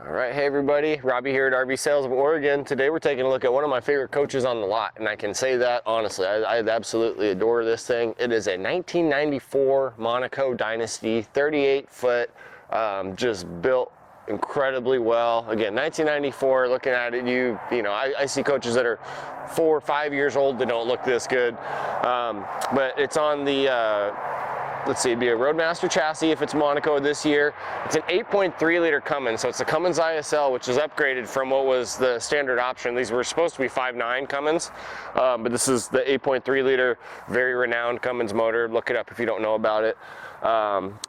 All right, hey everybody, Robbie here at RV Sales of Oregon. Today we're taking a look at one of my favorite coaches on the lot, and I can say that honestly. I absolutely adore this thing. It is a 1994 Monaco Dynasty, 38 foot, just built incredibly well. Again, 1994, looking at it, you know, I see coaches that are 4 or 5 years old that don't look this good, but it's on the let's see, it'd be a Roadmaster chassis if it's Monaco this year. It's an 8.3 liter Cummins, so it's a Cummins ISL, which is upgraded from what was the standard option. These were supposed to be 5.9 Cummins, but this is the 8.3 liter, very renowned Cummins motor. Look it up if you don't know about it.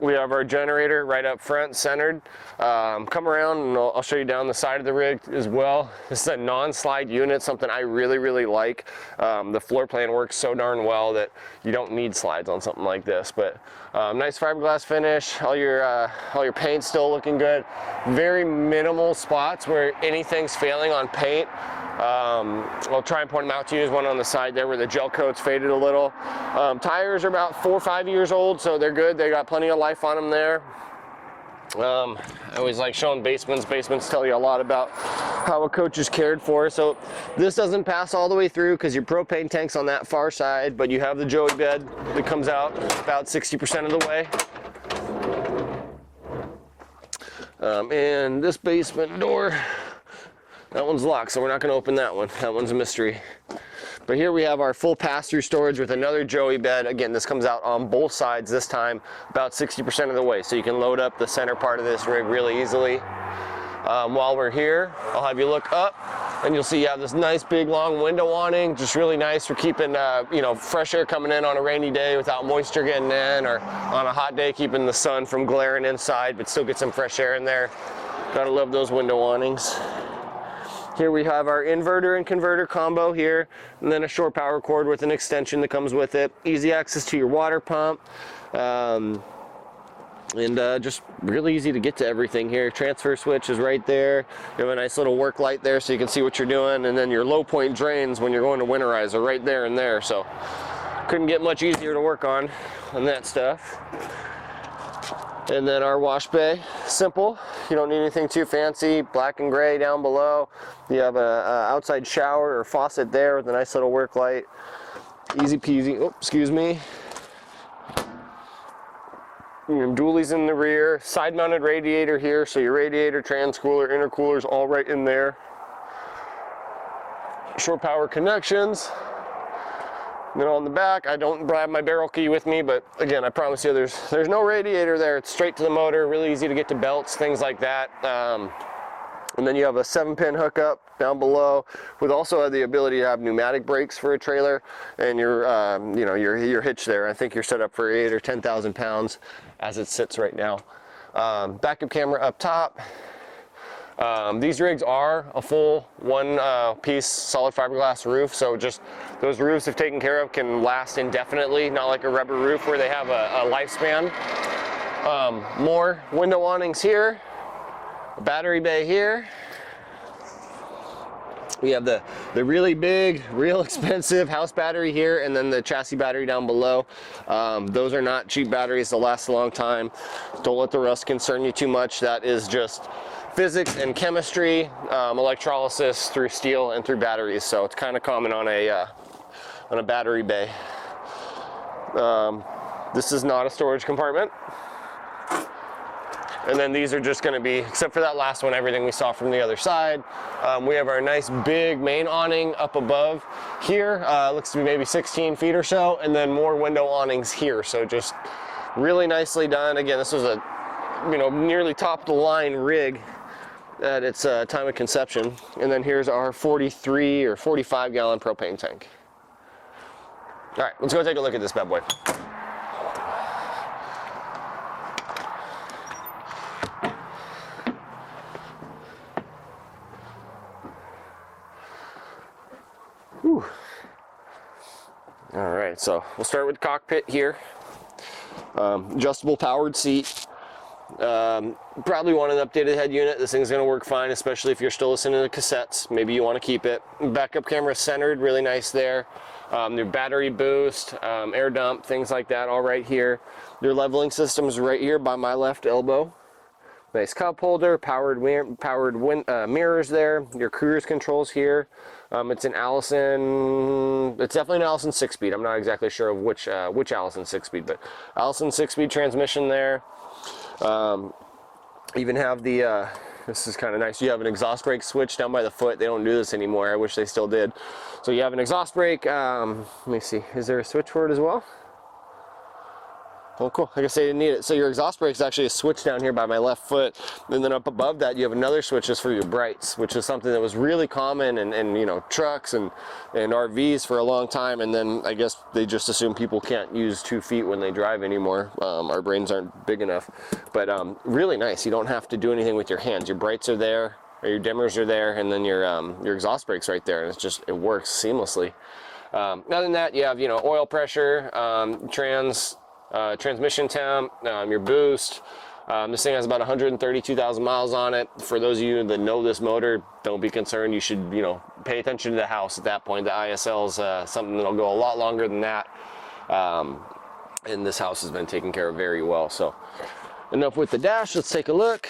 We have our generator right up front, centered. Come around and I'll show you down the side of the rig as well. This is a non-slide unit, something I really like. The floor plan works so darn well that you don't need slides on something like this. But nice fiberglass finish. All your paint's still looking good. Very minimal spots where anything's failing on paint. I'll try and point them out to you. There's one on the side there where the gel coat's faded a little. Tires are about 4 or 5 years old, so they're good. They got plenty of life on them there. I always like showing basements. Basements tell you a lot about how a coach is cared for. So this doesn't pass all the way through because your propane tank's on that far side, but you have the Joey bed that comes out about 60% of the way. And this basement door, that one's locked, so we're not going to open that one. That one's a mystery. But here we have our full pass-through storage with another Joey bed. Again, this comes out on both sides this time, about 60% of the way. So you can load up the center part of this rig really easily. While we're here, I'll have you look up, and you'll see you have this nice big long window awning, just really nice for keeping you know, fresh air coming in on a rainy day without moisture getting in, or on a hot day keeping the sun from glaring inside, but still get some fresh air in there. Gotta love those window awnings. Here we have our inverter and converter combo here, and then a shore power cord with an extension that comes with it. Easy access to your water pump, and just really easy to get to everything here. Transfer switch is right there. You have a nice little work light there so you can see what you're doing, and then your low point drains when you're going to winterize are right there and there, so couldn't get much easier to work on that stuff. And then our wash bay, simple. You don't need anything too fancy. Black and gray down below. You have a outside shower or faucet there with a nice little work light. Easy peasy. Oh, excuse me. Dualies in the rear. Side mounted radiator here, so your radiator, transcooler, intercooler's all right in there. Shore power connections. Then on the back, I don't have my barrel key with me, but again, I promise you there's no radiator there. It's straight to the motor, really easy to get to belts, things like that. And then you have a 7-pin hookup down below, with also the ability to have pneumatic brakes for a trailer, and your you know, your hitch there. I think you're set up for 8,000 or 10,000 pounds as it sits right now. Backup camera up top. These rigs are a full one-piece solid fiberglass roof, so just those roofs, if taken care of, can last indefinitely, not like a rubber roof where they have a lifespan. More window awnings here, a battery bay here. We have the really big, real expensive house battery here, and then the chassis battery down below. Those are not cheap batteries, they'll last a long time. Don't let the rust concern you too much. That is just physics and chemistry, electrolysis through steel and through batteries, so it's kind of common on a battery bay. This is not a storage compartment. And then these are just going to be, except for that last one, everything we saw from the other side. We have our nice big main awning up above here. Looks to be maybe 16 feet or so, and then more window awnings here. So just really nicely done. Again, this was a, you know, nearly top of the line rig at its time of conception. And then here's our 43 or 45 gallon propane tank. All right, let's go take a look at this bad boy. Whew. All right, so we'll start with the cockpit here. Adjustable powered seat. Probably want an updated head unit. This thing's gonna work fine, especially if you're still listening to cassettes. Maybe you want to keep it. Backup camera centered, really nice there. Your battery boost, air dump, things like that, all right here. Your leveling system is right here by my left elbow. Nice cup holder, powered mirrors there. Your cruise controls here. It's an Allison. It's definitely an Allison 6-speed. I'm not exactly sure of which Allison 6-speed, but Allison 6-speed transmission there. Even have the. This is kind of nice. You have an exhaust brake switch down by the foot. They don't do this anymore. I wish they still did. So you have an exhaust brake. Let me see. Is there a switch for it as well? Oh, cool. I guess they didn't need it. So your exhaust brake is actually a switch down here by my left foot. And then up above that, you have another switch just for your brights, which is something that was really common in you know, trucks and RVs for a long time. And then I guess they just assume people can't use 2 feet when they drive anymore. Our brains aren't big enough. But really nice. You don't have to do anything with your hands. Your brights are there, or your dimmers are there, and then your exhaust brake's right there. And it works seamlessly. Other than that, you have, you know, oil pressure, transmission temp, your boost. This thing has about 132,000 miles on it. For those of you that know this motor, don't be concerned. You should, you know, pay attention to the house at that point. The ISL is something that'll go a lot longer than that. And this house has been taken care of very well. So enough with the dash. Let's take a look.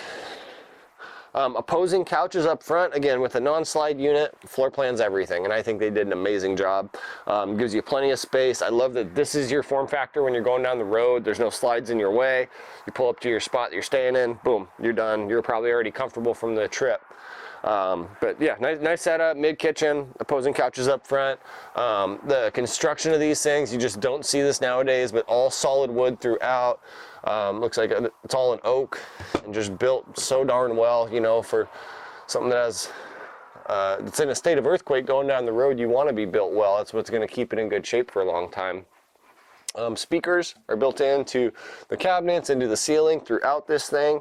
Opposing couches up front, again with a non-slide unit, floor plans everything, and I think they did an amazing job. Gives you plenty of space. I love that this is your form factor when you're going down the road. There's no slides in your way. You pull up to your spot that you're staying in, boom, you're done. You're probably already comfortable from the trip. But yeah, nice setup, mid-kitchen, opposing couches up front. The construction of these things, you just don't see this nowadays, but all solid wood throughout. Looks like it's all in oak and just built so darn well, you know, for something that has, it's in a state of earthquake going down the road. You want to be built well. That's what's going to keep it in good shape for a long time. Speakers are built into the cabinets, into the ceiling throughout this thing.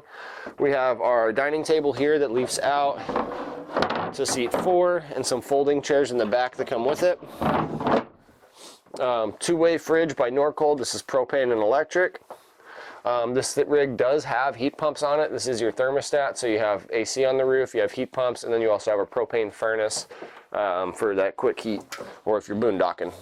We have our dining table here that leaves out to seat 4 and some folding chairs in the back that come with it. Two-way fridge by Norcold. This is propane and electric. This rig does have heat pumps on it. This is your thermostat, so you have AC on the roof, you have heat pumps, and then you also have a propane furnace for that quick heat, or if you're boondocking.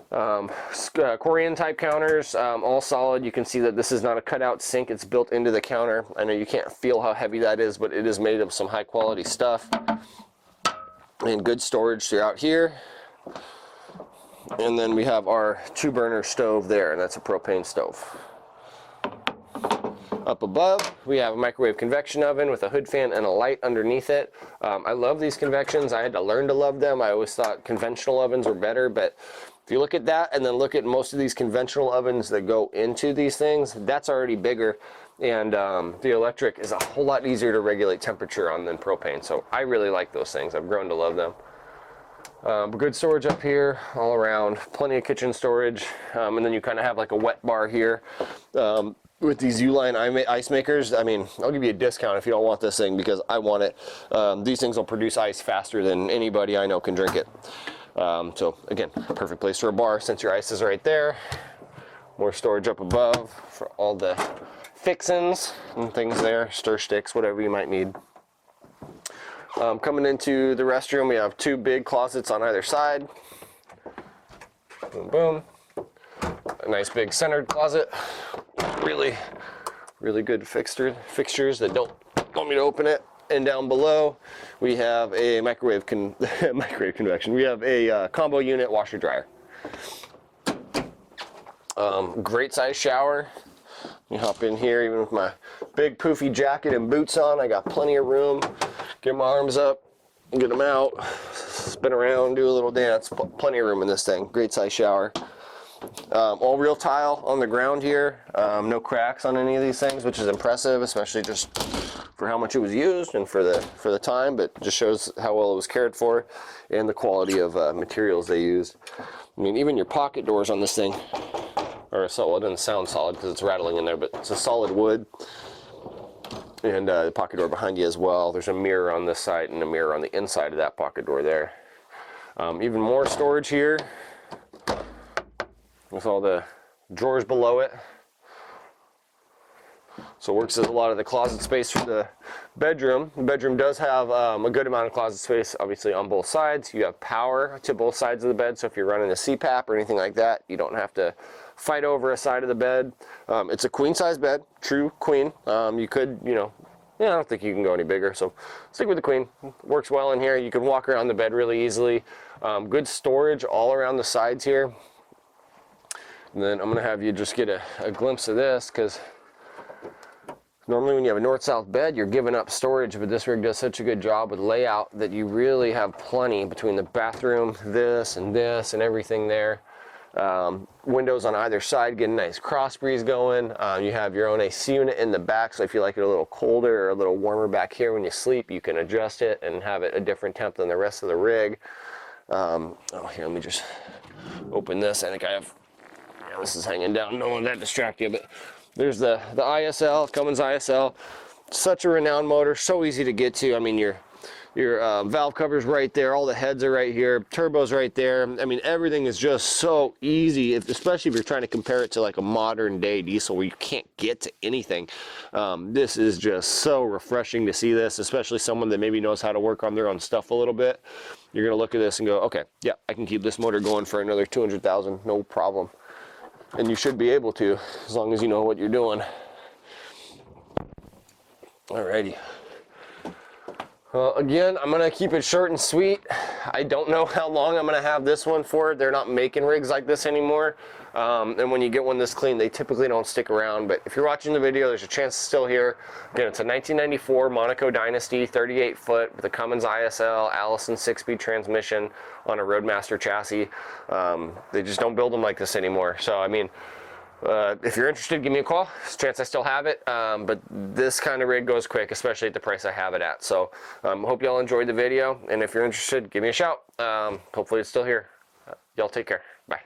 Corian type counters, all solid. You can see that this is not a cutout sink, it's built into the counter. I know you can't feel how heavy that is, but it is made of some high quality stuff. And good storage throughout here. And then we have our 2-burner stove there, and that's a propane stove. Up above, we have a microwave convection oven with a hood fan and a light underneath it. I love these convections. I had to learn to love them. I always thought conventional ovens were better, but if you look at that and then look at most of these conventional ovens that go into these things, that's already bigger. And the electric is a whole lot easier to regulate temperature on than propane. So I really like those things. I've grown to love them. Good storage up here all around, plenty of kitchen storage, and then you kind of have like a wet bar here. With these Uline ice makers, I mean, I'll give you a discount if you don't want this thing because I want it. These things will produce ice faster than anybody I know can drink it. So again, perfect place for a bar since your ice is right there. More storage up above for all the fixins and things there, stir sticks, whatever you might need. Coming into the restroom, we have 2 big closets on either side. Boom, boom. A nice big centered closet. Really good fixtures that don't want me to open it. And down below, we have a microwave convection. We have a combo unit washer dryer. Great size shower. You hop in here, even with my big poofy jacket and boots on, I got plenty of room. Get my arms up, get them out, spin around, do a little dance. Plenty of room in this thing. Great size shower. All real tile on the ground here. No cracks on any of these things, which is impressive, especially just for how much it was used and for the time, but just shows how well it was cared for and the quality of materials they used. I mean, even your pocket doors on this thing are solid. It doesn't sound solid because it's rattling in there, but it's a solid wood. And the pocket door behind you as well. There's a mirror on this side and a mirror on the inside of that pocket door there. Even more storage here with all the drawers below it. So it works as a lot of the closet space for the bedroom. The bedroom does have a good amount of closet space, obviously on both sides. You have power to both sides of the bed, so if you're running a CPAP or anything like that, you don't have to fight over a side of the bed. It's a queen size bed, true queen. You could, you know, yeah, I don't think you can go any bigger, so stick with the queen. Works well in here. You can walk around the bed really easily. Good storage all around the sides here. And then I'm gonna have you just get a glimpse of this, because normally when you have a north-south bed, you're giving up storage, but this rig does such a good job with layout that you really have plenty between the bathroom, this, and everything there. Windows on either side, get a nice cross breeze going. You have your own AC unit in the back, so if you like it a little colder or a little warmer back here when you sleep, you can adjust it and have it a different temp than the rest of the rig. Oh, here, let me just open this. I think I have, yeah, this is hanging down, don't want that to distract you, but there's the ISL, Cummins ISL. Such a renowned motor, so easy to get to. I mean, your valve cover's right there, all the heads are right here, turbo's right there. I mean, everything is just so easy, especially if you're trying to compare it to like a modern day diesel where you can't get to anything. This is just so refreshing to see this, especially someone that maybe knows how to work on their own stuff a little bit. You're gonna look at this and go, okay, yeah, I can keep this motor going for another 200,000, no problem. And you should be able to, as long as you know what you're doing. Alrighty. Again, I'm gonna keep it short and sweet. I don't know how long I'm gonna have this one for. They're not making rigs like this anymore. And when you get one this clean, they typically don't stick around. But if you're watching the video, there's a chance it's still here. Again, it's a 1994 Monaco Dynasty, 38 foot with a Cummins ISL, Allison 6-speed transmission on a Roadmaster chassis. They just don't build them like this anymore. So, I mean, if you're interested, give me a call. There's a chance I still have it, but this kind of rig goes quick, especially at the price I have it at. So hope y'all enjoyed the video, and if you're interested, give me a shout. Hopefully it's still here. Y'all take care. Bye.